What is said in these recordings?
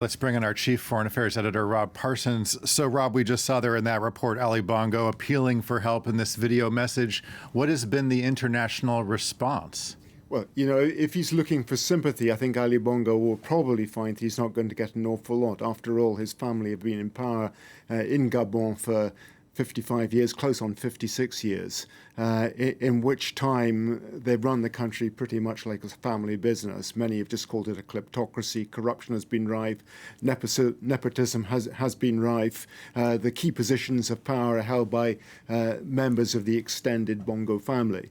Let's bring in our chief foreign affairs editor, Rob Parsons. So, Rob, we just saw there in that report Ali Bongo appealing for help in this video message. What has been the international response? Well, you know, if he's looking for sympathy, I think Ali Bongo will probably find he's not going to get an awful lot. After all, his family have been in power in Gabon for 55 years, close on 56 years, in which time they've run the country pretty much like a family business. Many have just called it a kleptocracy. Corruption has been rife. Nepotism has been rife. The key positions of power are held by members of the extended Bongo family.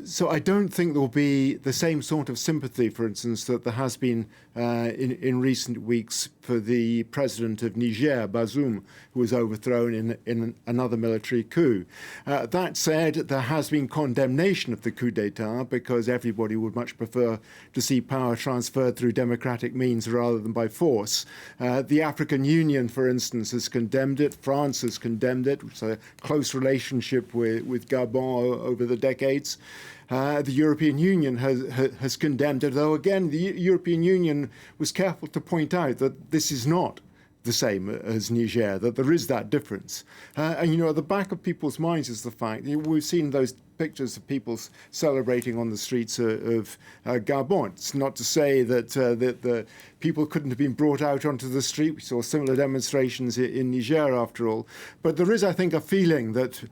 So I don't think there will be the same sort of sympathy, for instance, that there has been in recent weeks for the president of Niger, Bazoum, who was overthrown in another military coup. That said, there has been condemnation of the coup d'etat because everybody would much prefer to see power transferred through democratic means rather than by force. The African Union, for instance, has condemned it. France has condemned it. It's a close relationship with Gabon over the decades. The European Union has condemned it, though again the European Union was careful to point out that this is not the same as Niger, that there is that difference. And you know, at the back of people's minds is the fact, we've seen those pictures of people celebrating on the streets of Gabon. It's not to say that the people couldn't have been brought out onto the street. We saw similar demonstrations in Niger, after all. But there is, I think, a feeling that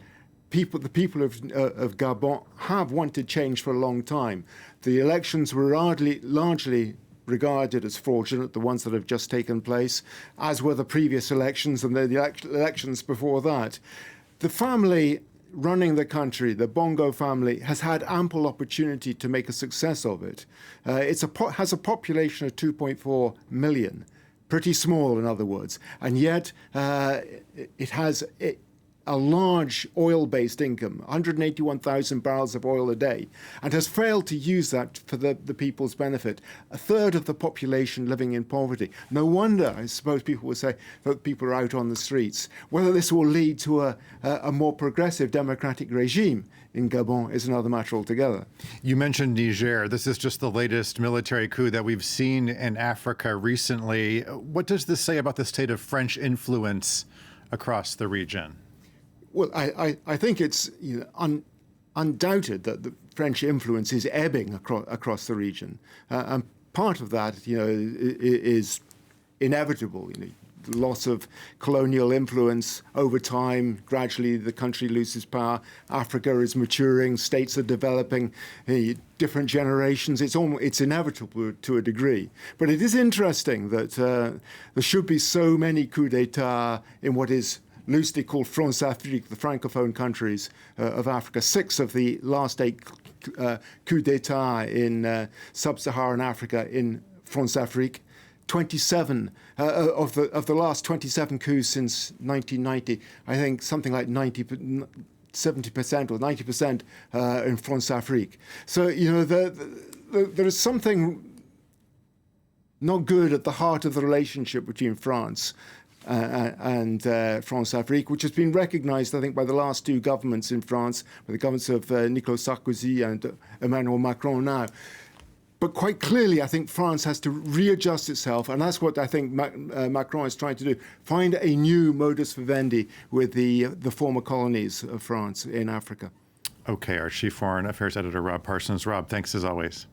the people of Gabon have wanted change for a long time. The elections were largely regarded as fraudulent, the ones that have just taken place, as were the previous elections and the elections before that. The family running the country, the Bongo family, has had ample opportunity to make a success of it. It has a population of 2.4 million, pretty small, in other words, and yet it has a large oil-based income, 181,000 barrels of oil a day, and has failed to use that for the people's benefit. A third of the population living in poverty. No wonder, I suppose people would say, that people are out on the streets. Whether this will lead to a more progressive democratic regime in Gabon is another matter altogether. You mentioned Niger. This is just the latest military coup that we've seen in Africa recently. What does this say about the state of French influence across the region? Well, I think it's undoubted that the French influence is ebbing across the region, and part of that, you know, is inevitable. You know, the loss of colonial influence over time. Gradually, the country loses power. Africa is maturing. States are developing. Different generations. It's inevitable to a degree. But it is interesting that there should be so many coups d'état in what is loosely called France-Afrique, the Francophone countries of Africa. 6 of the last 8 coups d'etat in sub-Saharan Africa in France-Afrique. 27 of the last 27 coups since 1990, I think something like 70% or 90% in France-Afrique. So, you know, there is something not good at the heart of the relationship between France and France-Afrique, which has been recognized, I think, by the last 2 governments in France, by the governments of Nicolas Sarkozy and Emmanuel Macron now. But quite clearly, I think France has to readjust itself, and that's what I think Macron is trying to do, find a new modus vivendi with the former colonies of France in Africa. Okay, our chief foreign affairs editor, Rob Parsons. Rob, thanks as always.